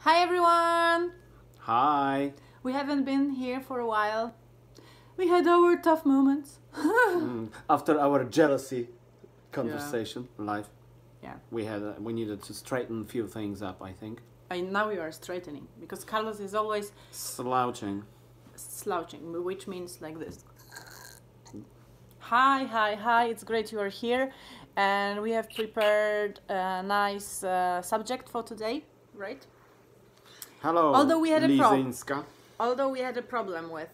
Hi everyone! Hi. We haven't been here for a while. We had our tough moments. After our jealousy conversation live, Yeah. we needed to straighten a few things up. I think And now we are straightening because Carlos is always slouching. slouching, which means like this. Hi, it's great you are here, and we have prepared a nice subject for today, right? Hello, Although we had a Lizinska. Although we had a problem with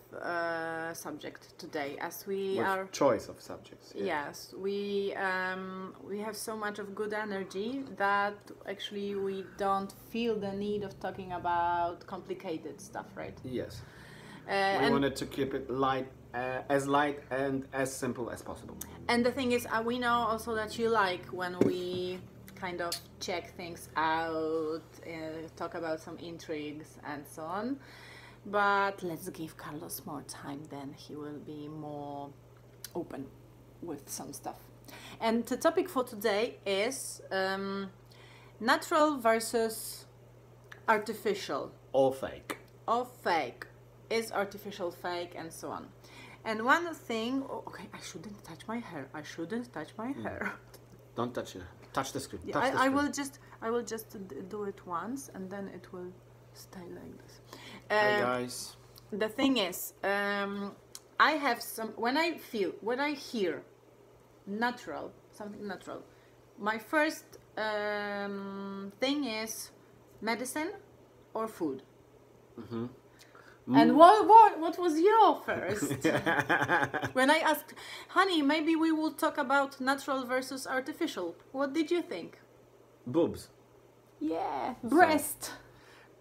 subject today, as we With are choice of subjects. Yeah. Yes, we have so much of good energy that actually we don't feel the need of talking about complicated stuff, right? Yes. We And wanted to keep it light and as simple as possible. the thing is, we know also that you like when we kind of check things out, talk about some intrigues and so on. But let's give Carlos more time, then he will be more open with some stuff. And the topic for today is natural versus artificial, All fake. or fake. Is artificial fake, and so on. And one thing, okay, I shouldn't touch my hair. Don't touch it. Touch the screen. Yeah, Touch the I screen. will just do it once, and then it will stay like this. Hey guys. The thing is, I have some, when I hear natural, something natural, my first thing is medicine or food. Mm-hmm. And what was your first? When I asked, honey, maybe we will talk about natural versus artificial, what did you think? Boobs. Yeah, breast.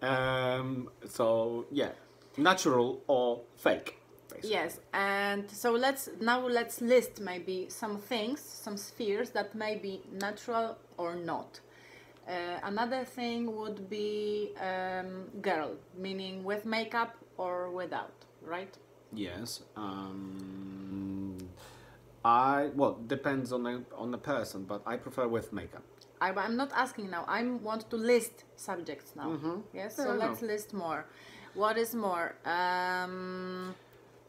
So yeah, natural or fake. Basically. Yes, and so let's list maybe some things, some spheres that may be natural or not. Another thing would be girl, meaning with makeup or without, right? Yes. Depends on the person, but I prefer with makeup. I'm not asking now. I want to list subjects now. Mm-hmm. Yes, so let's list more. What is more?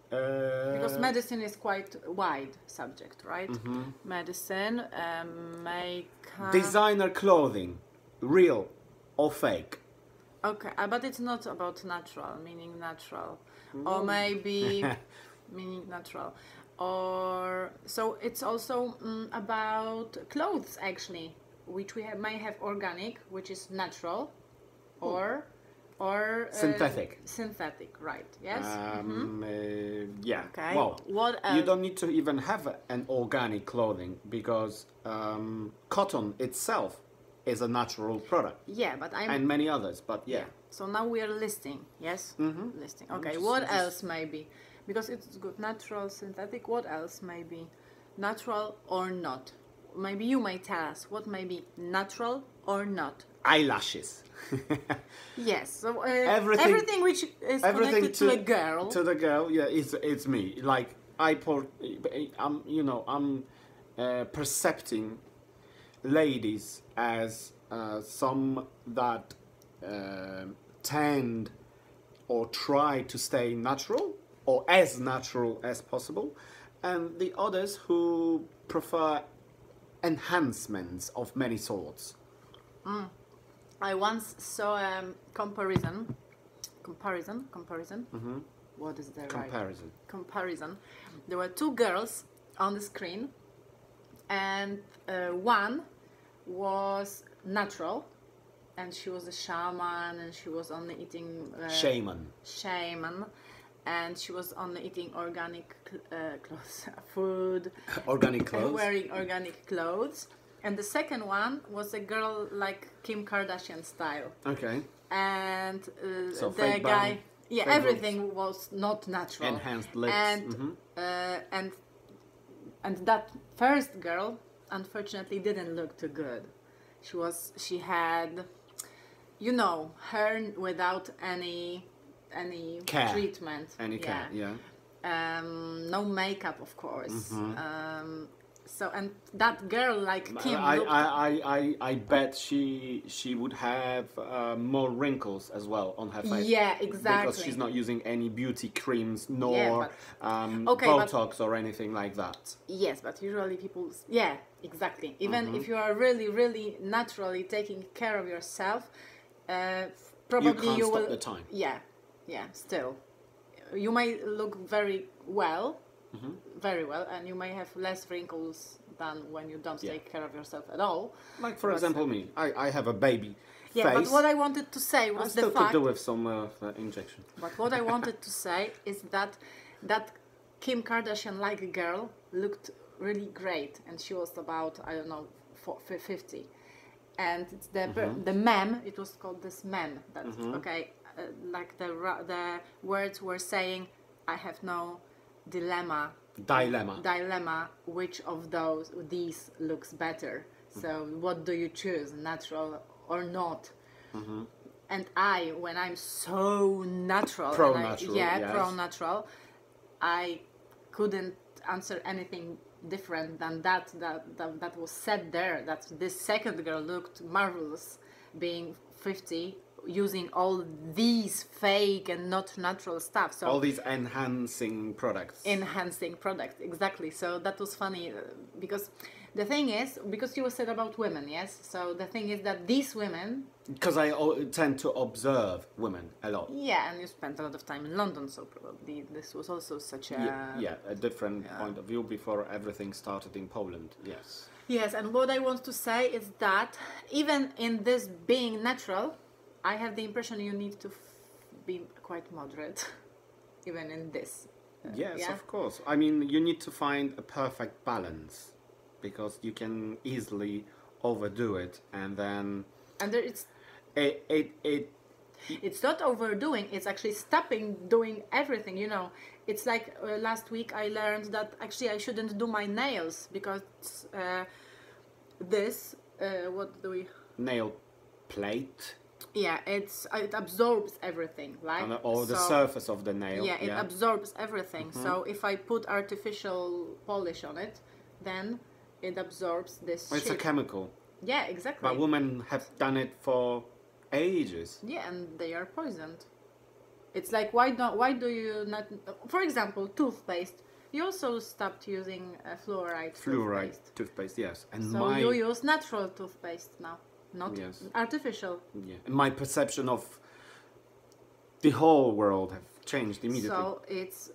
Because medicine is quite wide subject, right? Mm-hmm. Medicine, makeup. Designer clothing, real or fake? Okay, but it's not about natural, meaning natural, or maybe meaning natural, or so it's also about clothes actually, which may have organic, which is natural, or Synthetic. Synthetic, right? Yes. Yeah. Okay. Well, What else? you don't need to even have an organic clothing because cotton itself is a natural product. Yeah, but and many others, but yeah. So now we are listing, yes? Mm-hmm. Listing. Okay, what else maybe? Because it's good, natural, synthetic, what else maybe? Natural or not? Maybe you may tell us what may be natural or not. Eyelashes. Yes, so everything which is connected to a girl. To the girl, yeah, it's me. Like I'm percepting ladies as some that tend or try to stay natural or as natural as possible, and the others who prefer enhancements of many sorts. I once saw a comparison. Mm-hmm. What is the Comparison. right? Comparison. There were two girls on the screen, and one was natural, and she was a shaman, and she was only eating Shaman, and she was only eating organic clothes, food, organic clothes, wearing organic clothes. And the second one was a girl like Kim Kardashian style. Okay. And So the fake guy, bum, yeah, fake everything was not natural. enhanced lips. And and that first girl, unfortunately, didn't look too good. She had, hair without any Care. treatment. Any care, yeah. No makeup, of course. So, and that girl like Kim looked, I bet she would have more wrinkles as well on her face. yeah, exactly. Because she's not using any beauty creams Yeah, nor okay, Botox or anything like that. yes, but usually people, yeah, exactly. Even Mm-hmm. if you are really, really naturally taking care of yourself, probably You can't you stop will. the time. Yeah, yeah. Still, you may look very well, Mm-hmm. very well, and you may have less wrinkles than when you don't Yeah. take care of yourself at all. Like for But- example me, I have a baby Yeah, face. but what I wanted to say I was still the could fact. do with some injection. But what I wanted to say is that Kim Kardashian-like girl looked really great, and she was about, I don't know, 50, and it's the meme. It was called this meme. That okay, like the words were saying, I have no dilemma. Dilemma. Which of these looks better? So what do you choose, natural or not? And when I'm so natural, Pro-natural, yes. pro-natural, I couldn't answer anything different than that was said there. That this second girl looked marvelous, being 50, using all these fake and not natural stuff. So All these enhancing products. enhancing product, exactly. So that was funny because the thing is, because you said about women, yes. So the thing is that these women, Because I tend to observe women a lot. yeah, and you spent a lot of time in London, so probably this was also such a Yeah, a different point of view before everything started in Poland. Yes. yes. And what I want to say is that even in this being natural, I have the impression you need to be quite moderate, even in this. Yes, yeah? of course. I mean, you need to find a perfect balance because you can easily overdo it, and then And there, it's it not overdoing, it's actually stopping doing everything, it's like last week I learned that actually I shouldn't do my nails because what do we nail plate yeah, it absorbs everything, right? or the So- surface of the nail. yeah, it absorbs everything. So if I put artificial polish on it, then it absorbs this It's a shit. chemical. Yeah, exactly. But women have done it for ages. Yeah, and they are poisoned. It's like why do you not? For example, toothpaste. You also stopped using fluoride. Fluoride toothpaste, yes. And So you use natural toothpaste now, not Yes. artificial. yeah, and my perception of the whole world have changed immediately. So it's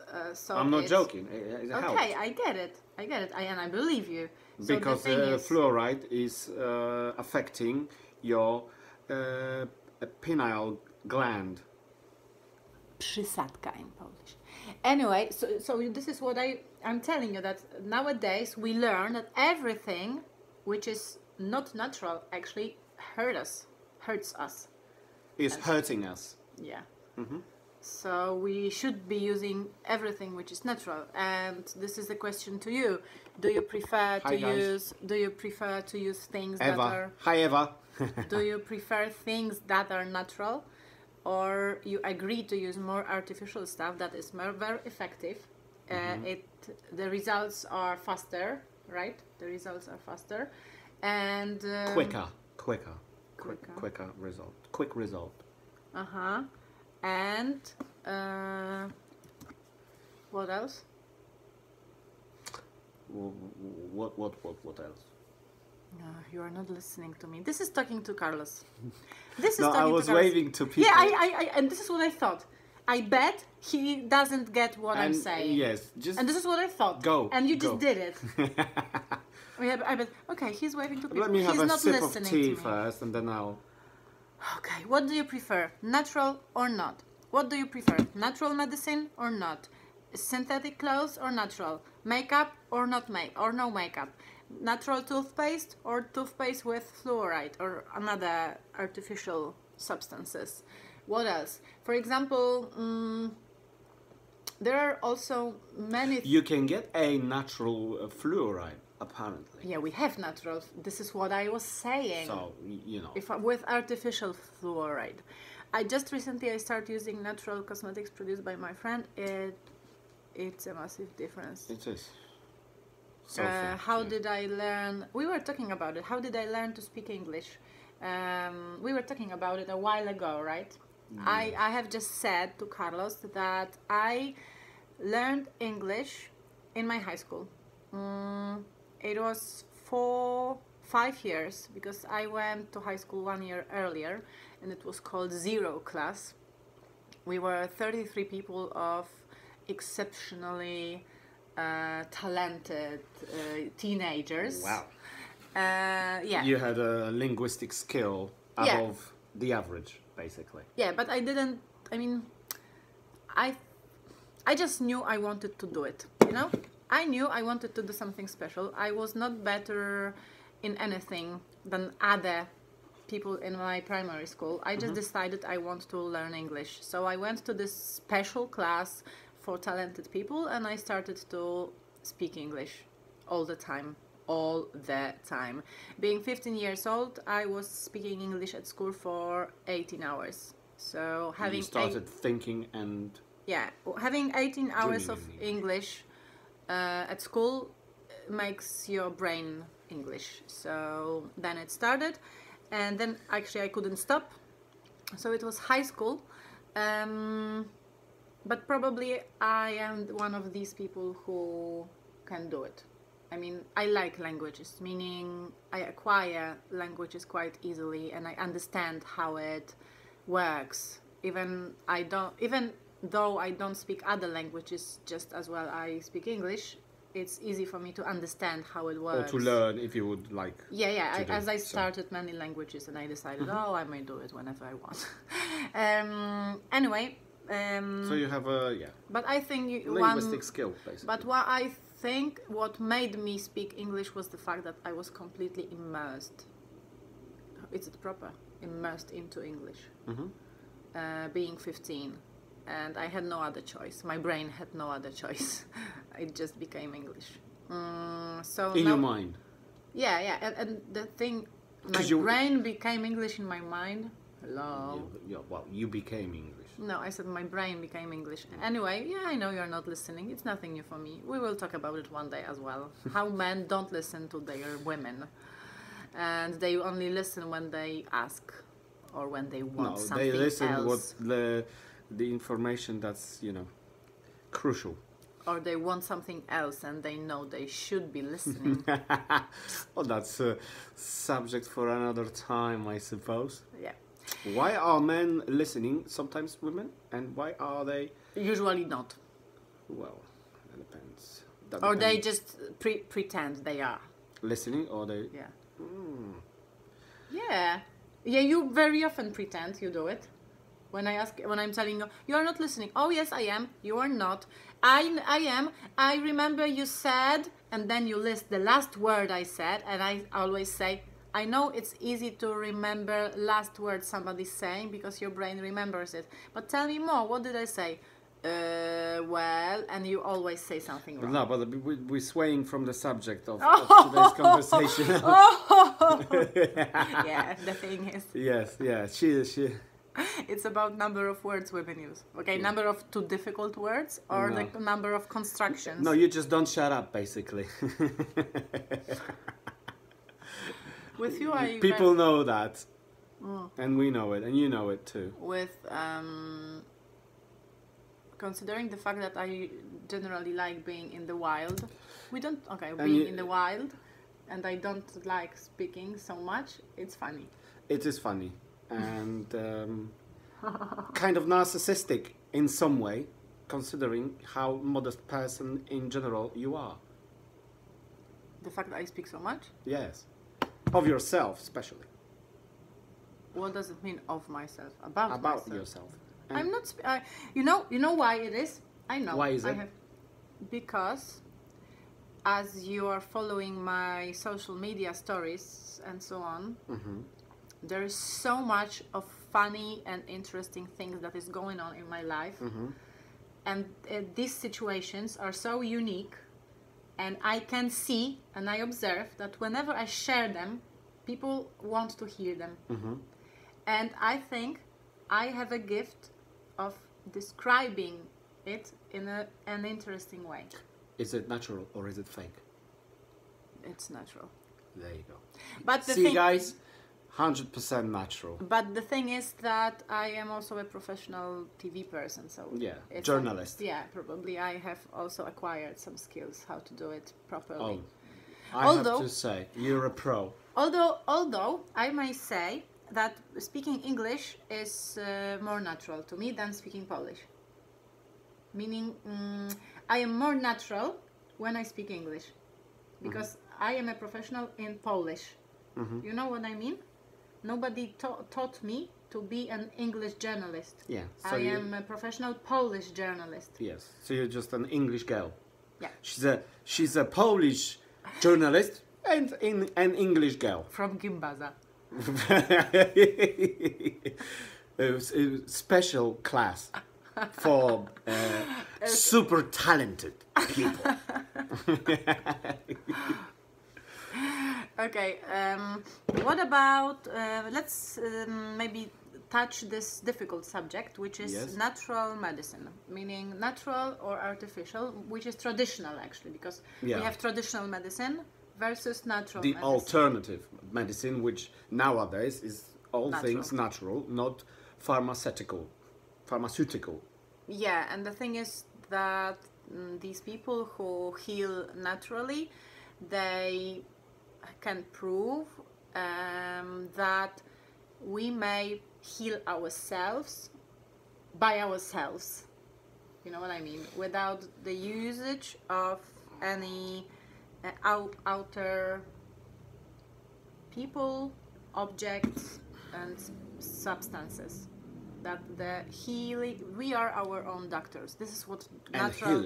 I'm not it's, joking. It helped. Okay, I get it. And I believe you. So Because the thing is, fluoride is affecting your pineal gland. Przysadka in Polish. Anyway, so this is what I'm telling you, that nowadays we learn that everything which is not natural actually hurts us. Is hurting us. Yeah. So we should be using everything which is natural. And this is the question to you: Do you prefer Hi, guys. to use things that Eva. are? Hi, Eva. Do you prefer things that are natural, or you agree to use more artificial stuff that is very effective? The results are faster, right? The results are faster, and Quicker result. Quick result. And what else? What else? You are not listening to me. This is talking to Carlos. This is No, talking I was to Carlos. waving to people. Yeah, and this is what I thought. I bet he doesn't get what I'm And, saying. yes, just And this is what I thought. Go, And you go. just did it. I bet. Okay, he's waving to people. let me have he's a not sip of listening tea to me. first, and then I'll. Okay, what do you prefer? Natural or not? What do you prefer? Natural medicine or not? Synthetic clothes or natural? Makeup or no makeup? Natural toothpaste or toothpaste with fluoride or another artificial substances? What else? For example, there are also many. You can get a natural fluoride, apparently. Yeah, we have natural. This is what I was saying. So you know. With artificial fluoride. I just recently started using natural cosmetics produced by my friend. It's a massive difference. It is. so far. How did I learn? We were talking about it. How did I learn to speak English? We were talking about it a while ago, right? I have just said to Carlos that I learned English in my high school. It was 5 years because I went to high school 1 year earlier, and it was called Zero Class. We were 33 people of exceptionally talented teenagers. Wow. Yeah. You had a linguistic skill above the average, basically. Yeah, but I didn't. I mean, I just knew I wanted to do it. You know, I knew I wanted to do something special. I was not better in anything than other people in my primary school. I just decided I want to learn English. So I went to this special class for talented people, and I started to speak English all the time. All the time. Being 15 years old, I was speaking English at school for 18 hours. So having You started thinking and having 18 hours of Dreaming English at school makes your brain English. So then it started, and then actually I couldn't stop. So it was high school, but probably I am one of these people who can do it. I mean, I like languages, meaning I acquire languages quite easily, and I understand how it works. Even though I don't speak other languages just as well I speak English, it's easy for me to understand how it or works. to learn if you would like. As I started many languages, and I decided, I may do it whenever I want. Anyway. So you have But I think linguistic skill, basically. But what made me speak English was the fact that I was completely immersed. Is it proper? Immersed into English. Being 15, and I had no other choice. My brain had no other choice. It just became English. So in your mind. Yeah, and the thing, my brain became English in my mind. Hello. Well, you became English. No, I said my brain became English. Anyway, I know you're not listening. It's nothing new for me. We will talk about it one day as well. How men don't listen to their women. And they only listen when they ask or when they want something else. No, they listen what the information that's, crucial. Or they want something else and they know they should be listening. Well, that's a subject for another time, I suppose. Yeah. Why are men listening, sometimes women, and why are they... Usually not. Well, that depends. Or they just pretend they are. Listening, or they... Yeah. Yeah. Yeah, you very often pretend you do it. When I'm telling you, you are not listening. Oh, yes, I am. You are not. I am. I remember you said, and then you list the last word I said, and I always say, I know it's easy to remember last word somebody's saying because your brain remembers it. But tell me more. What did I say? Well, and you always say something wrong. No, but we're swaying from the subject of today's conversation. Yeah, the thing is. Yes, she. It's about number of words women use. Okay, number of too difficult words or the number of constructions. No, you just don't shut up, basically. With you, people know that, and we know it, and you know it too. With considering the fact that I generally like being in the wild, being in the wild, and I don't like speaking so much. It's funny. It is funny, and kind of narcissistic in some way, considering how modest person in general you are. The fact that I speak so much? Yes. Of yourself, especially. What does it mean of myself? About myself. Yourself. And I'm not. You know why it is. I know. Why is it? Because, as you are following my social media stories and so on, there is so much of funny and interesting things that is going on in my life, and these situations are so unique. And I can see and I observe that whenever I share them, people want to hear them. And I think I have a gift of describing it in an interesting way. Is it natural or is it fake? It's natural. There you go. But the See, thing, guys, 100% natural. but the thing is that I am also a professional TV person, so Yeah, it's journalist. yeah, probably I have also acquired some skills how to do it properly. Oh, I have to say, you're a pro. Although I may say that speaking English is more natural to me than speaking Polish. Meaning, I am more natural when I speak English, because I am a professional in Polish. You know what I mean? Nobody taught me to be an English journalist. Yeah. So I am a professional Polish journalist. Yes. So you're just an English girl. Yeah. She's a Polish journalist and an English girl. From Gimbaza. A special class for super talented people. Okay. What about let's maybe touch this difficult subject, which is Yes. natural medicine, meaning natural or artificial, which is traditional actually, because Yeah. we have traditional medicine versus natural The medicine. alternative medicine, which nowadays is all Natural. things natural, not pharmaceutical. Yeah, and the thing is that these people who heal naturally, they can prove that we may heal ourselves by ourselves. You know what I mean? Without the usage of any outer people, objects, and substances. That the healing, we are our own doctors. This is what And natural.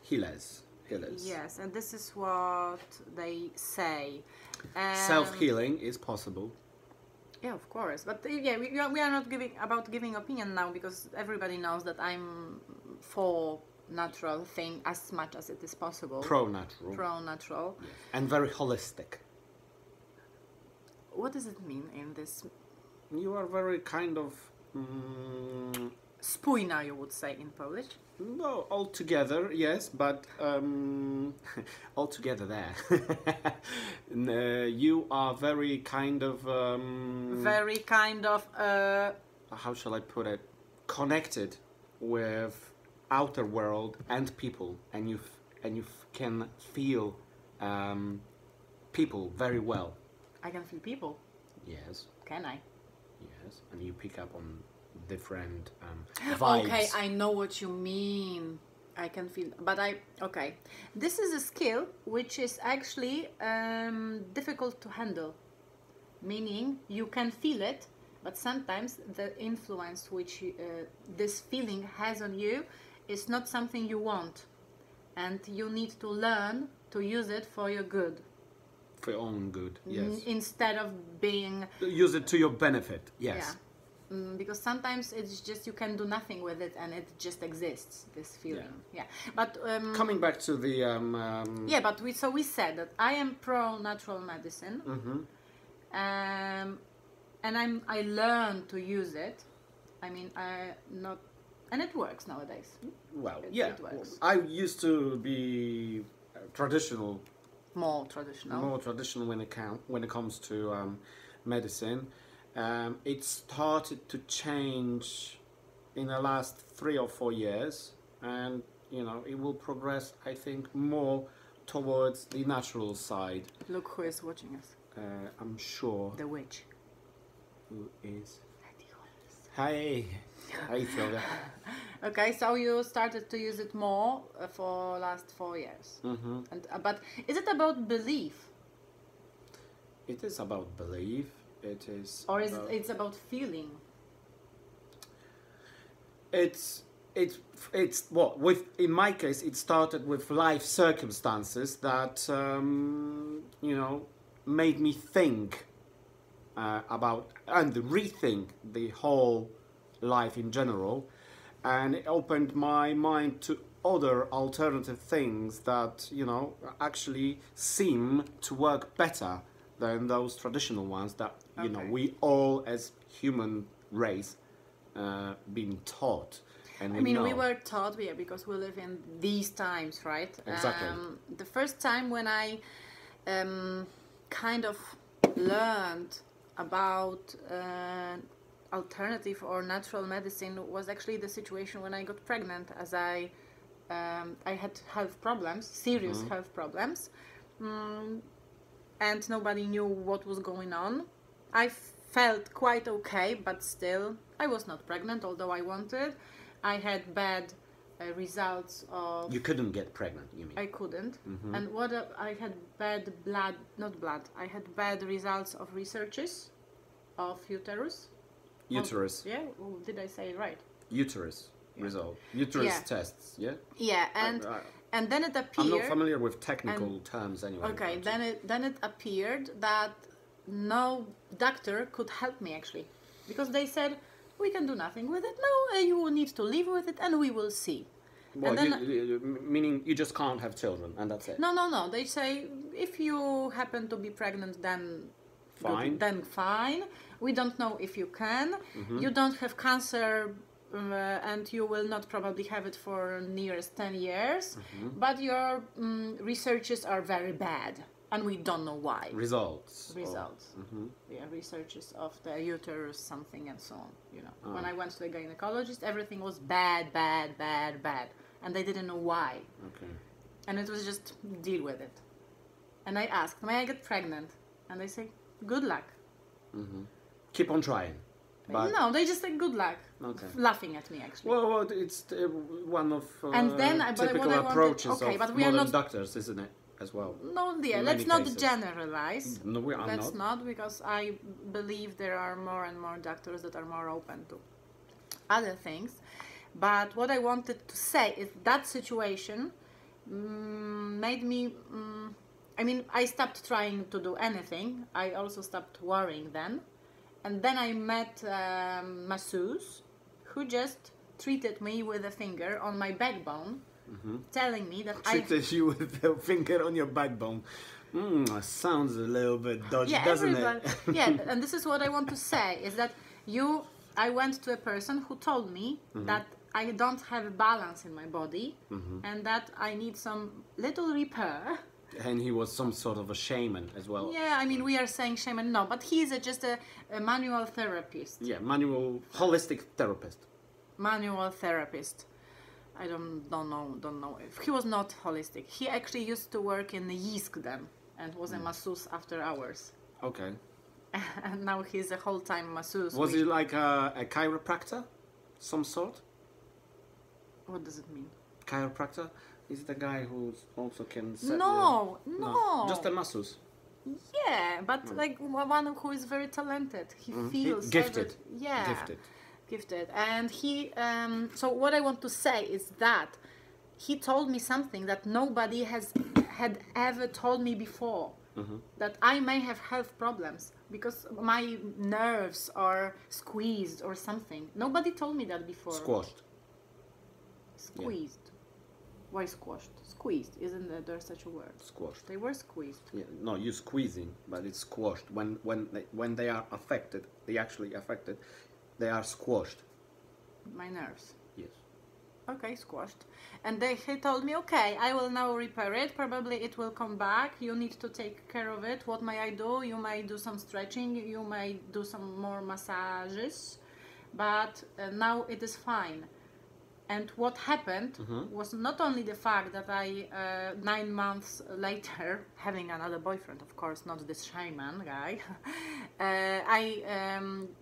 healers. Yes, and this is what they say. Self-healing is possible. Yeah, of course. But yeah, we are not giving opinion now, because everybody knows that I'm for natural thing as much as it is possible. Pro-natural. Pro-natural. And very holistic. What does it mean in this? You are very kind of... Spójna, you would say in Polish. no, all together, yes, but all together there. You are very kind of... Very kind of. how shall I put it? Connected with outer world and people, and you can feel people very well. I can feel people. Yes, Can I? yes, and you pick up on different vibes. Okay, I know what you mean. I can feel, but okay. This is a skill which is actually difficult to handle. Meaning, you can feel it, but sometimes the influence which this feeling has on you is not something you want, and you need to learn to use it for your good. For your own good, yes. Instead of being Use it to your benefit, yes. yeah. Because sometimes it's just you can do nothing with it and it just exists, this feeling. Yeah. But Coming back to the yeah, but we said that I am pro natural medicine. And I learned to use it. I mean, and it works nowadays. well, It yeah. works. I used to be traditional, More traditional. more traditional when it comes to medicine. It started to change in the last 3 or 4 years, and it will progress, I think, more towards the natural side. Look who is watching us. I'm sure. The witch. Who is? Hi. Hi, Sylvia. Okay, so you started to use it more for last 4 years. And but is it about belief, It is about belief. It is. or is it's about feeling? It's what in my case it started with life circumstances that made me think about and rethink the whole life in general, and it opened my mind to other alternative things that actually seem to work better than those traditional ones that Okay. we all as human race been taught. And I mean, we know. were taught, yeah, because we live in these times, right? Exactly. The first time when I kind of learned about alternative or natural medicine was actually the situation when I got pregnant, as I had health problems, serious health problems, and nobody knew what was going on. I felt quite okay, but still I was not pregnant, although I wanted. I had bad results of... You couldn't get pregnant, you mean? I couldn't. And I had bad I had bad results of researches of uterus. Uterus. Yeah, did I say it right? Uterus result. Uterus Yeah. tests, yeah? Yeah, and then it appeared... I'm not familiar with technical terms anyway. Okay, then it appeared that no doctor could help me actually, because they said, we can do nothing with it. No, you will need to live with it, and we will see. Well, And then, meaning you just can't have children, and that's it. no. They say if you happen to be pregnant, then Fine. good, then fine. We don't know if you can. You don't have cancer, and you will not probably have it for nearest 10 years. But your researches are very bad, and we don't know why. Results. Yeah, researches of the uterus, something, and so on. You know, when I went to the gynecologist, everything was bad, and they didn't know why. Okay. And it was just deal with it. And I asked, may I get pregnant? And they say, good luck. Keep on trying. But No, they just say good luck. Okay. Laughing at me, actually. Well, it's one of And then, but typical what I wanted- approaches okay, of but we are modern not- doctors, isn't it? As well. No, dear, in let's many not cases. generalize. No, we are Let's not. not, because I believe there are more and more doctors that are more open to other things. But what I wanted to say is that situation made me... I mean, I stopped trying to do anything. I also stopped worrying then. And then I met masseuse who just treated me with a finger on my backbone, telling me that Treated you with the finger on your backbone. Sounds a little bit dodgy, doesn't it? Yeah, and this is what I want to say, is that I went to a person who told me that I don't have a balance in my body and that I need some little repair. And he was some sort of a shaman as well. Yeah, I mean, we are saying shaman, no, but he's just a manual therapist. Yeah, holistic therapist. Manual therapist. I don't know if he was not holistic. He actually used to work in the Yiskden and was a masseuse after hours. Okay. And now he's a whole-time masseuse. Was he like a chiropractor? Some sort? What does it mean? Chiropractor is the guy who also can set No. Just a masseuse. Yeah, but like one who is very talented. He feels gifted. Gifted. And he so what I want to say is that he told me something that nobody had ever told me before. That I may have health problems because my nerves are squeezed or something. Nobody told me that before. Squashed. Squeezed. Yeah. Why squashed? Squeezed. Isn't there such a word? Squashed. They were squeezed. Yeah, no, you're squeezing, but it's squashed. When they are affected, they actually affected, they are squashed. My nerves. Yes. Okay, squashed. And he told me, okay, I will now repair it. Probably it will come back. You need to take care of it. What may I do? You may do some stretching. You may do some more massages. But now it is fine. And what happened was not only the fact that I, 9 months later, having another boyfriend, of course, not this shaman guy, I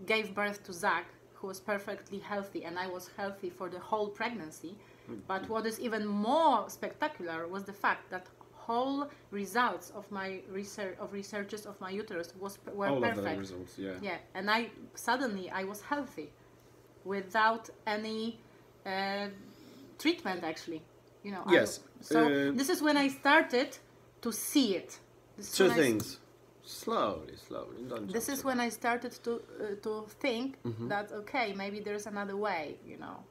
gave birth to Zach, who was perfectly healthy, and I was healthy for the whole pregnancy. But what is even more spectacular was the fact that whole results of my researches of my uterus were all perfect. Of the results, yeah. Yeah, and I was healthy, without any treatment, actually. You know. Yes. This is when I started to see it. Two things. Slowly. Don't this is when I started to think that okay, maybe there's another way. You know.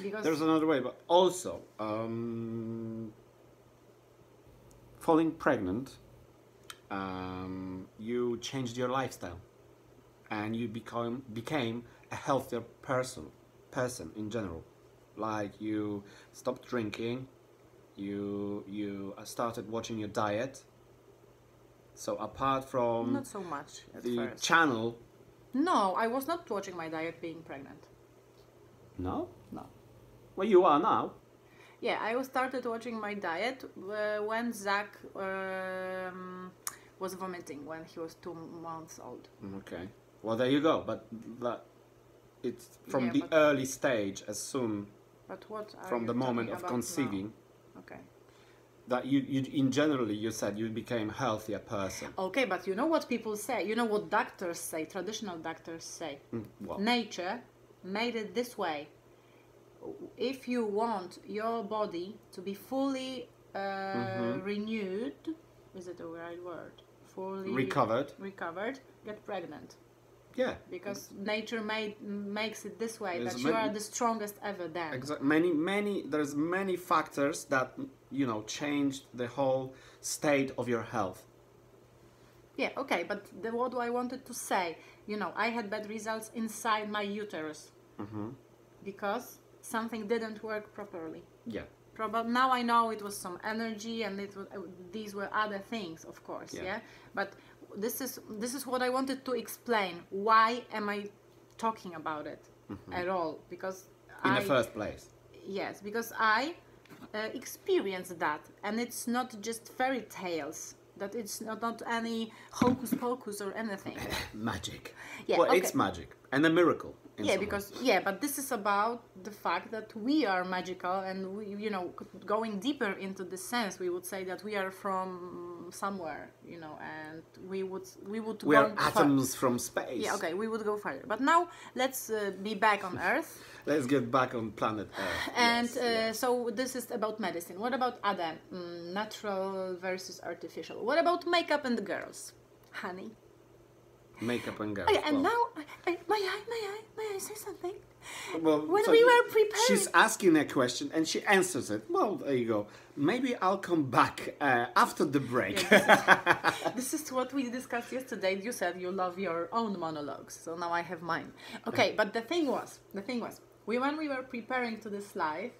Because there's another way, but also falling pregnant, you changed your lifestyle, and you became a healthier person in general. Like you stopped drinking, you started watching your diet, So apart from Not so much at the first. channel, No, I was not watching my diet being pregnant. no? No. Well, you are now. Yeah, I started watching my diet when Zach was vomiting when he was 2 months old. Okay. Well, there you go. But it's from Yeah, the but- early stage, as soon But what are from you the moment talking of about conceiving, now? Okay. that you in generally you said you became healthier person. Okay, but you know what people say? You know what doctors say, traditional doctors say? What? Nature made it this way. If you want your body to be fully renewed, is it the right word? Fully recovered, get pregnant. Yeah. Because nature makes it this way, There's that you are the strongest ever then. Exactly. There's many factors that changed the whole state of your health. Yeah, okay, but what I wanted to say, I had bad results inside my uterus because something didn't work properly. Yeah. Now I know it was some energy, and these were other things, of course. Yeah. But this is what I wanted to explain. Why am I talking about it at all? Because in the first place. Yes, because I experienced that, and it's not just fairy tales. That it's not any hocus pocus or anything. Magic. Yeah, well, okay. It's magic and a miracle. But this is about the fact that we are magical, and we, going deeper into the sense, we would say that we are from somewhere, and we would we are atoms from space. Yeah, okay, we would go further. But now let's be back on Earth. Let's get back on planet Earth. And so this is about medicine. What about other natural versus artificial? What about makeup and girls, honey? Makeup and girls. Okay, and now, may I say something? Well, when we were preparing... She's asking a question and she answers it. Well, there you go. Maybe I'll come back after the break. Yeah, this is what we discussed yesterday. You said you love your own monologues, so now I have mine. Okay, but the thing was, when we were preparing to this live,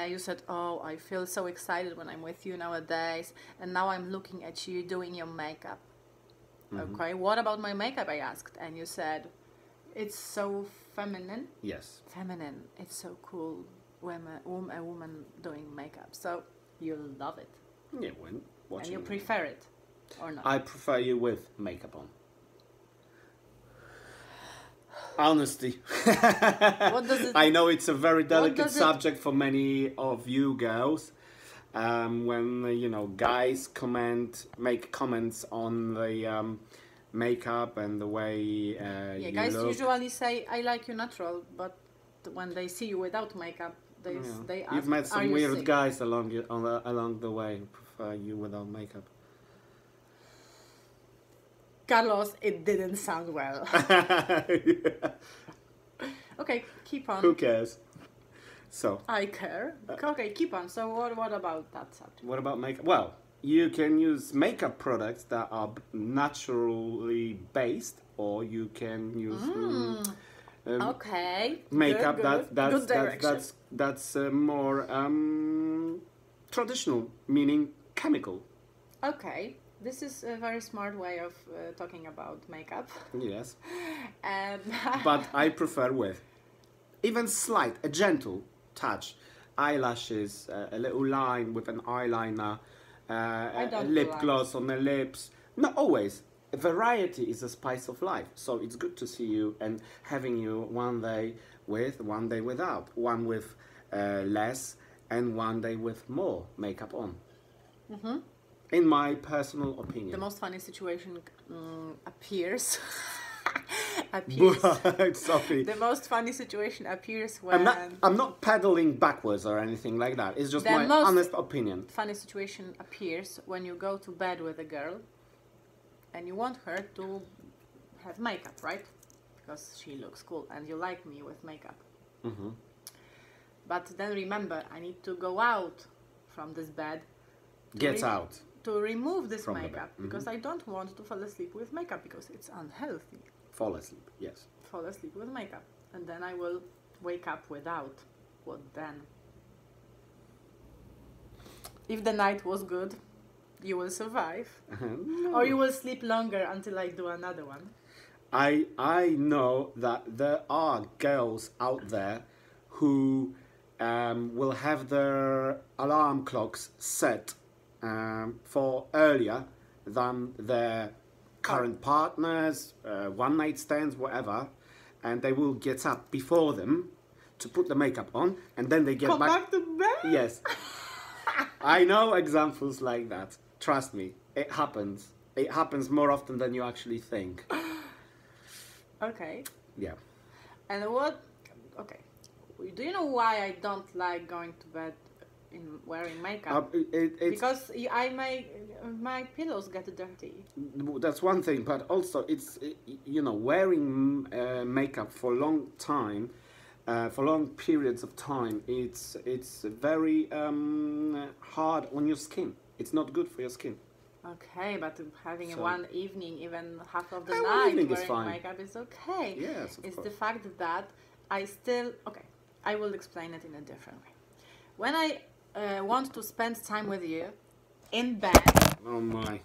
you said, "Oh, I feel so excited when I'm with you nowadays," and now I'm looking at you doing your makeup. Okay, what about my makeup? I asked, and you said, "It's so feminine." Yes. Feminine. It's so cool. A woman doing makeup. So you love it. Yeah, when watching. And you prefer it, or not? I prefer you with makeup on. Honesty. What does it? I know it's a very delicate subject for many of you girls. When guys make comments on the makeup and the way you guys look. usually say, "I like you natural," but when they see you without makeup, they ask, "You've met some "Are you weird sick?" guys along the way who prefer you without makeup." Carlos, it didn't sound well. Okay, keep on. Who cares? So. I care. Okay, keep on. So what about that subject? What about makeup? Well, you can use makeup products that are naturally based, or you can use Okay. makeup Good. that's more traditional, meaning chemical. Okay. This is a very smart way of talking about makeup. Yes. But I prefer with even a gentle touch, eyelashes, a little line with an eyeliner, a lip gloss on the lips. Not always. Variety is the spice of life. So it's good to see you and having you one day with, one day without, one with less and one day with more makeup on. In my personal opinion. The most funny situation appears. Sorry. The most funny situation appears when... I'm not pedaling backwards or anything like that. It's just my honest opinion. Funny situation appears when you go to bed with a girl and you want her to have makeup, right? Because she looks cool and you like me with makeup. But then remember, I need to go out from this bed. Get out. To remove this makeup, because I don't want to fall asleep with makeup, because it's unhealthy. Fall asleep, yes. Fall asleep with makeup. And then I will wake up without. What then? If the night was good, you will survive. No. Or you will sleep longer until I do another one. I know that there are girls out there who will have their alarm clocks set for earlier than their current partners, one night stands, whatever, and they will get up before them to put the makeup on, and then they get Come back to bed? Yes. I know examples like that. Trust me, it happens. It happens more often than you actually think. Okay. Yeah. And what? Okay. Do you know why I don't like going to bed in wearing makeup? It's, Because my pillows get dirty. that's one thing, but also it's wearing makeup for a long time, for long periods of time. It's very hard on your skin. It's not good for your skin. Okay, but having So- one evening, even half of the One night evening is wearing fine. makeup is okay. Yes, of It's course. the fact that I still I will explain it in a different way. When I want to spend time with you in bed, Oh my!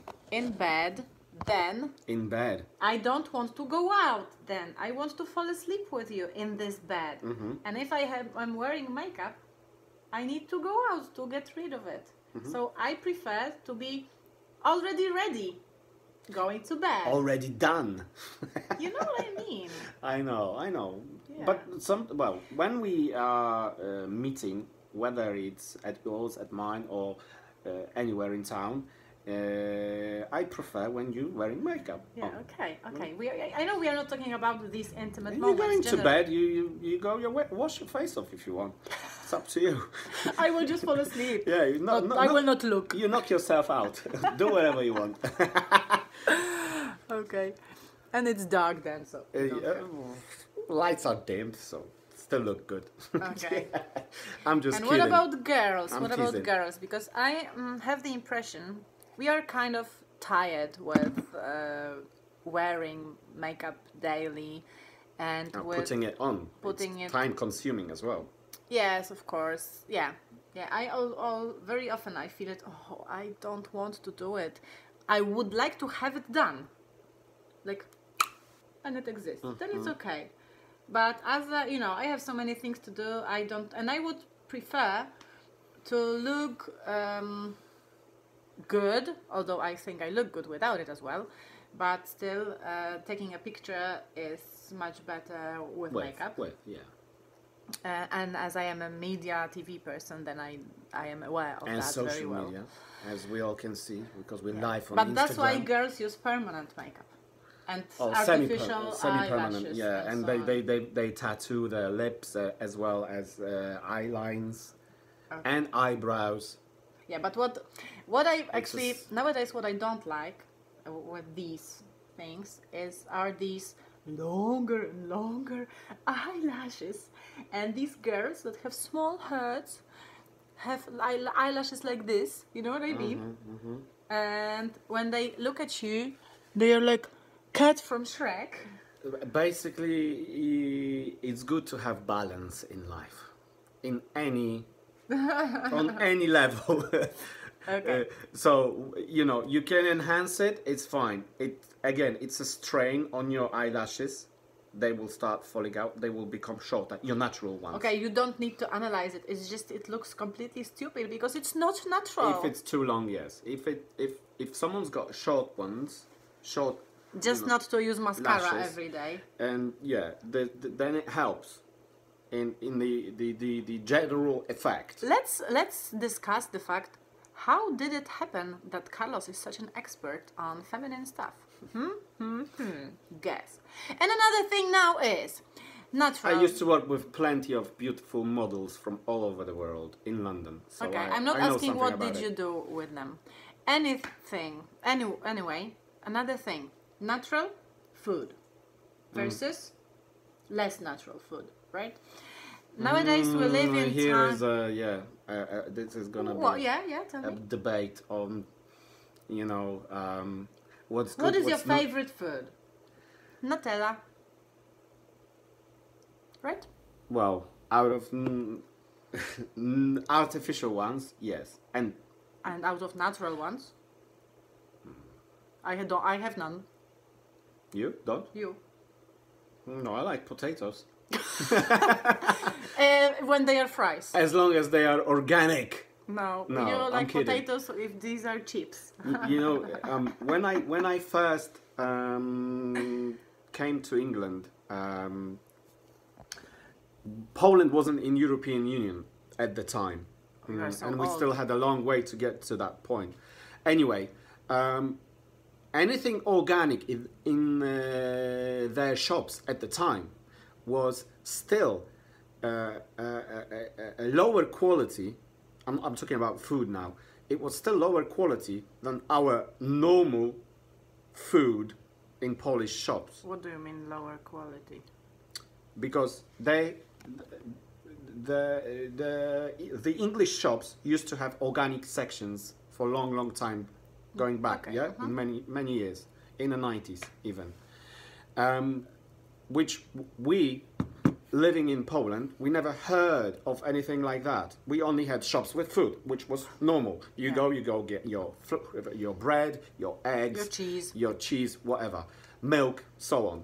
then In bed. I don't want to go out. Then I want to fall asleep with you in this bed. And if I'm wearing makeup, I need to go out to get rid of it. So I prefer to be already ready, going to bed. Already done. You know what I mean? I know. Yeah. But when we are meeting, whether it's at yours, at mine, or anywhere in town, I prefer when you wearing makeup. Yeah. on. Okay. I know we are not talking about these intimate When you're moments. going to bed, you go. Wash your face off if you want. It's up to you. I will just fall asleep. Yeah, I will not look. You knock yourself out. Do whatever you want. Okay. And it's dark then, so. Lights are dimmed, so still look good. Okay. I'm just And kidding. what about girls? I'm What teasing. about girls? Because I have the impression we are kind of tired with wearing makeup daily and with putting it on? putting It's it- time consuming as well. Yes, of course. Yeah. I very often I feel it. Oh, I don't want to do it. I would like to have it done, like, and it exists. Then it's okay. But as I have so many things to do. I don't, and I would prefer to look good. Although I think I look good without it as well. But still, taking a picture is much better with makeup. Yeah. And as I am a media TV person, then I am aware of And that social very well. media, as we all can see, because we're live on But Instagram. that's why girls use permanent makeup and Oh, artificial semi-permanent, eyelashes. yeah, and so on. they tattoo their lips as well as eye lines Okay. and eyebrows. Yeah, but what I actually just- nowadays what I don't like with these things are these longer and longer eyelashes, and these girls that have small heads have eyelashes like this. You know what I mean? And when they look at you, they are like Cat from Shrek. Basically, it's good to have balance in life, on any level. Okay. So you can enhance it. It's fine. It's a strain on your eyelashes. They will start falling out. They will become shorter. Your natural ones. Okay, you don't need to analyze it. It's just it looks completely stupid because it's not natural. If it's too long, yes. If someone's got short ones, just not to use mascara lashes. every day. and yeah, then it helps in the general effect. Let's discuss the fact. How did it happen that Carlos is such an expert on feminine stuff? Guess. And another thing now is natural. I used to work with plenty of beautiful models from all over the world in London. So Okay, I I'm not know asking something what about did it. you do with them. Anything. Anyway, another thing. Natural food versus less natural food, right? Nowadays we live in Here time. is this is gonna Well, be yeah, tell a me. debate on what's good. What is your what's not. favorite food? Nutella. Right? Well, out of artificial ones, yes, and And out of natural ones? I have none. You don't? You? No, I like potatoes. When they are fries. As long as they are organic. No, No, you I'm like kidding. potatoes if these are chips. You know, when I first came to England, Poland wasn't in European Union at the time, You are so and we old. still had a long way to get to that point. Anyway, anything organic in their shops at the time was still a lower quality. I'm talking about food now. It was still lower quality than our normal food in Polish shops, What do you mean lower quality? because the English shops used to have organic sections for a long time going back. Okay, Yeah, in many years, in the 90s even, which we, living in Poland, we never heard of anything like that. We only had shops with food, which was normal. You go get your bread, your eggs, your cheese, whatever, milk, so on.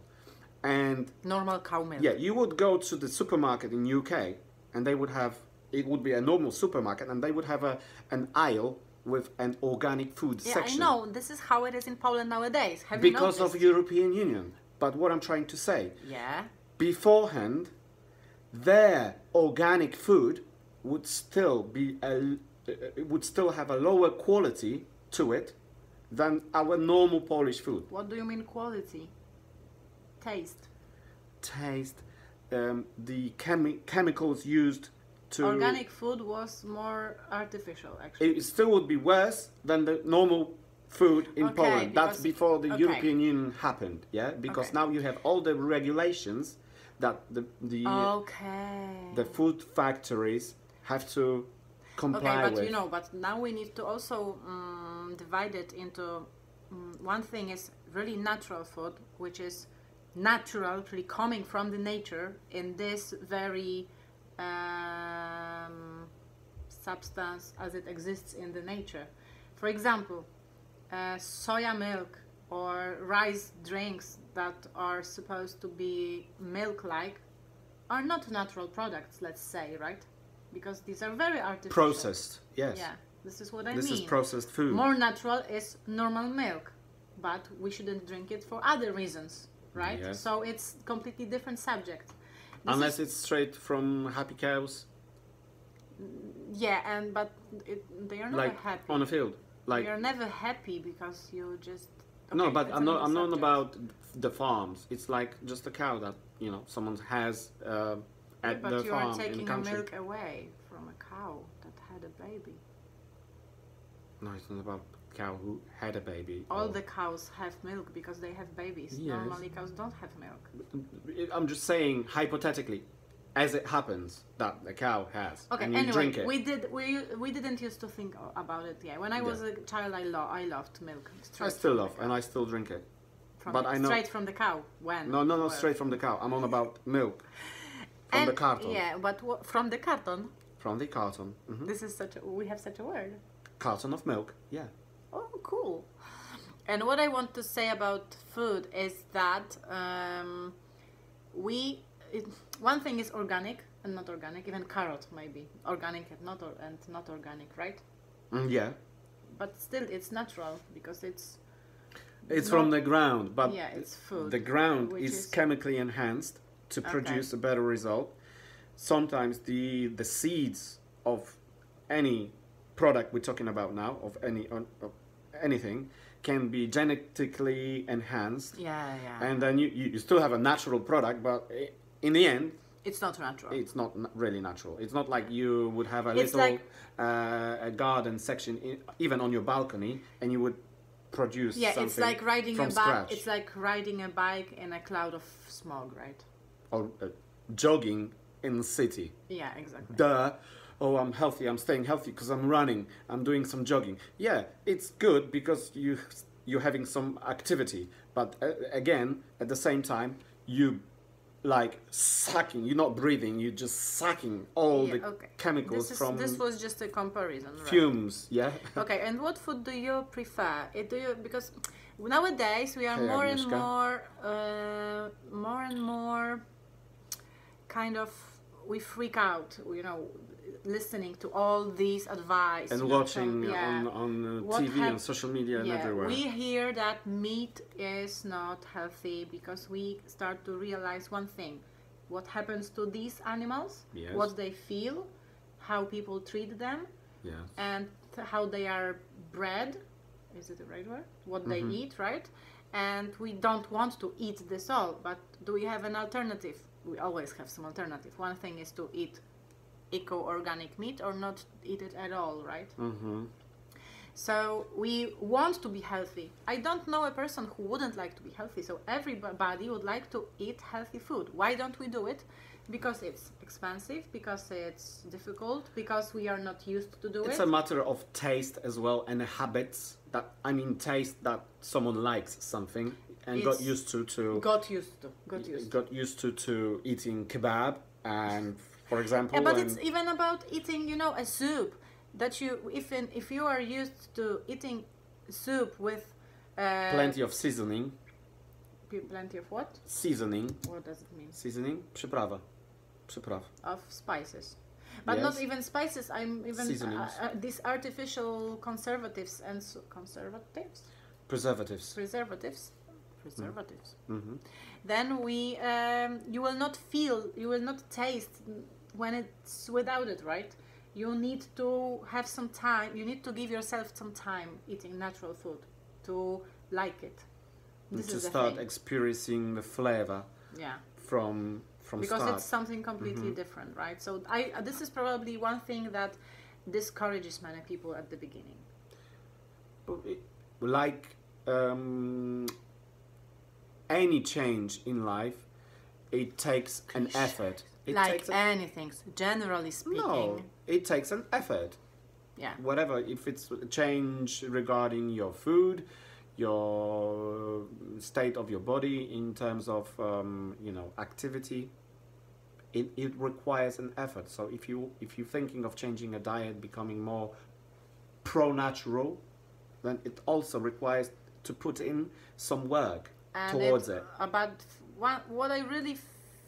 And Normal cow milk. yeah, you would go to the supermarket in UK, and they would have, it would be a normal supermarket, and they would have an aisle with an organic food Yeah, section. I know. This is how it is in Poland nowadays. Have Because you of noticed? European Union. But what I'm trying to say, Yeah. beforehand, their organic food would still be it would still have a lower quality to it than our normal Polish food. What do you mean quality? Taste. Taste, the chemicals used to Organic food was more artificial, actually. it still would be worse than the normal food in Okay, Poland. That's because- before the okay. European Union happened, yeah? Because Okay. now you have all the regulations that Okay. the food factories have to comply Okay, but with. you know, but now we need to also divide it into one thing is really natural food, which is natural, really coming from the nature in this very substance as it exists in the nature. For example, soya milk or rice drinks that are supposed to be milk-like are not natural products, let's say, right? Because these are very artificial. Processed, yes. Yeah, this is what I This mean. is processed food. More natural is normal milk, but we shouldn't drink it for other reasons, right? Yes. So it's completely different subject. This Unless is- it's straight from happy cows, yeah, but they are never like happy. on a field. Like They are never happy because you just. no, Okay, but it's I'm not. another I'm not subject. about the farms. It's like just a cow that someone has at But the you farm are in taking country. milk away from a cow that had a baby. No, it's not about cow who had a baby. All or- the cows have milk because they have babies. Yes. Normally, cows don't have milk. I'm just saying hypothetically, as it happens that the cow has, Okay. and you Anyway, drink it. we didn't used to think about it. Yeah. When I was a child, I loved milk. I straight still from love, the and I still drink it. From But I know. straight from the cow. When? No, Where? straight from the cow. I'm on about milk from the And- carton. Yeah, but from the carton. From the carton. This is we have such a word. Carton of milk. Yeah. Oh, cool. And what I want to say about food is that one thing is organic and not organic. Even carrot maybe organic and not organic, right? Yeah. But still, it's natural because it's It's No. from the ground, but yeah, it's food. the ground which is chemically enhanced to Okay. produce a better result. Sometimes the seeds of any product we're talking about now, of anything, can be genetically enhanced, Yeah. and then you still have a natural product, but in the end, It's not natural. it's not really natural. It's not like you would have a It's little like- a garden section, even on your balcony, and you would produce Yeah, something it's like riding from a scratch. bike. It's like riding a bike in a cloud of smog, right? Or jogging in the city. Yeah, exactly. Duh. Oh, I'm healthy. I'm staying healthy because I'm running. I'm doing some jogging. Yeah, it's good because you're having some activity. But again, at the same time, you like sucking. You're not breathing. You're just sucking all Yeah, the okay. chemicals from This was just a comparison, right? fumes. Yeah. Okay, and what food do you prefer? Because Nowadays we are Hey, more and Agnieszka. more and more kind of, we freak out, you know, listening to all these advice And you know, watching yeah. on What TV and social media and yeah, everywhere. we hear that meat is not healthy because we start to realize one thing: what happens to these animals, Yes. what they feel, how people treat them, Yes. and how they are bred. Is it the right word? What they eat, right? And we don't want to eat this all, but do we have an alternative? We always have some alternative. One thing is to eat eco-organic meat or not eat it at all, right? So we want to be healthy. I don't know a person who wouldn't like to be healthy. So everybody would like to eat healthy food. Why don't we do it? Because it's expensive, because it's difficult, because we are not used to do It's it. a matter of taste as well and habits. Taste that someone likes something and got It's- used to Got used to. got used to eating kebab and, for example, Yeah, but and it's even about eating, you know, a soup that you, if you are used to eating soup with plenty of seasoning. plenty of what? Seasoning. What does it mean? Seasoning. Przyprawa. Przypraw. Of spices. But Yes. not even spices. I'm even Seasonings. these artificial conservatives and preservatives. Then you will not feel, you will not taste when it's without it, right? You need to have some time. You need to give yourself some time eating natural food to like it. This to is the start thing. experiencing the flavor Yeah. from Because start. it's something completely different, right? So this is probably one thing that discourages many people at the beginning. Like any change in life, it takes an effort. It Like takes anything, generally speaking. no, it takes an effort. Yeah. Whatever, if it's a change regarding your food, your state of your body in terms of activity, it requires an effort. So if you're thinking of changing a diet, becoming more pro-natural, then it also requires to put in some work towards it. But what I really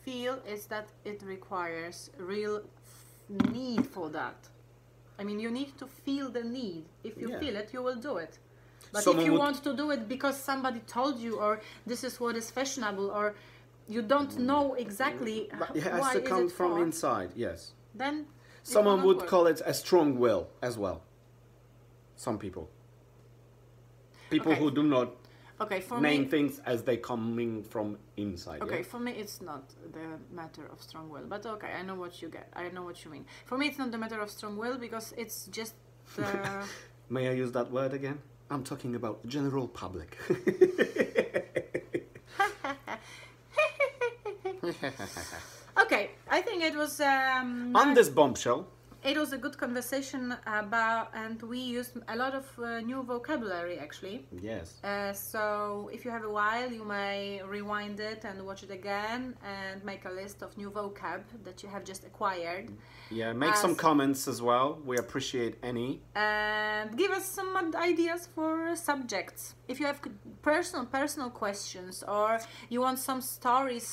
feel is that it requires real need for that. I mean, you need to feel the need. If you Yeah. feel it, you will do it. But Someone if you would- want to do it because somebody told you, or this is what is fashionable, or you don't know exactly But it has why to is come it from for, inside, yes. then it Someone will would not work. call it a strong will as well. Some people. People Okay. who do not Okay, for name me, things as they coming from inside. okay, yeah? for me it's not the matter of strong will, but okay, I know what you get. I know what you mean. For me, it's not the matter of strong will because it's just the May I use that word again? I'm talking about the general public. Okay, I think it was On this bombshell, it was a good conversation about, and we used a lot of new vocabulary actually. yes. So if you have a while, you may rewind it and watch it again and make a list of new vocab that you have just acquired. Yeah, make some As- comments as well. We appreciate any. And give us some ideas for subjects. If you have personal questions, or you want some stories,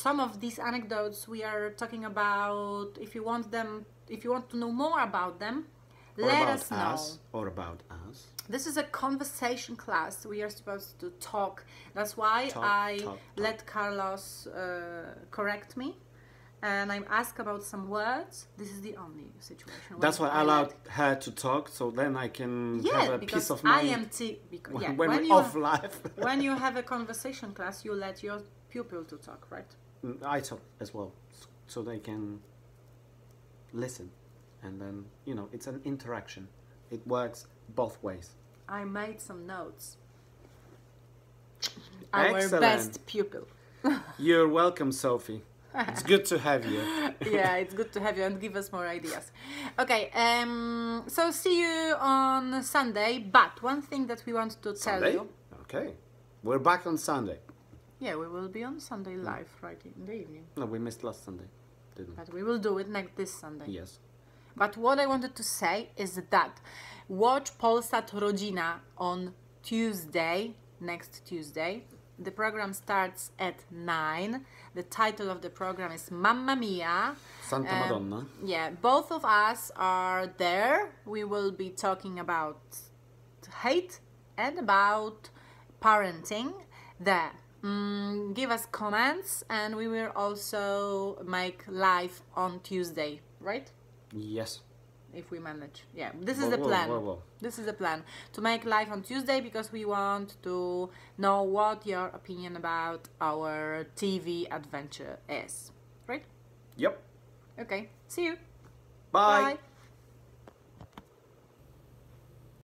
some of these anecdotes we are talking about, if you want to know more about them, Or let about us know. us. Or about us. This is a conversation class. We are supposed to talk. That's why Talk. let Carlos correct me. And I'm asked about some words. This is the only situation. That's why when I allowed let- her to talk, so then I can have Yeah, a because peace of I mind am because yeah, when we're you off live. when you have a conversation class, you let your pupil to talk, right? I talk as well, so they can listen, and then it's an interaction. It works both ways. I made some notes. Our Excellent. best pupil. You're welcome, Sophie. It's good to have you. Yeah, it's good to have you and give us more ideas. Okay, so see you on Sunday. But one thing that we want to tell Sunday? you. Okay. We're back on Sunday. Yeah, we will be on Sunday live, right in the evening. No, we missed last Sunday, didn't we? But we will do it next this Sunday. Yes. But what I wanted to say is that watch Polsat Rodzina on Tuesday, next Tuesday. The program starts at 9. The title of the program is Mamma Mia. Santa Madonna. Yeah, both of us are there. We will be talking about hate and about parenting there. Give us comments, and we will also make live on Tuesday, right? Yes. If we manage. Yeah, this is the plan. This is the plan. To make live on Tuesday, because we want to know what your opinion about our TV adventure is. Right? Yep. Okay. See you. Bye. Bye.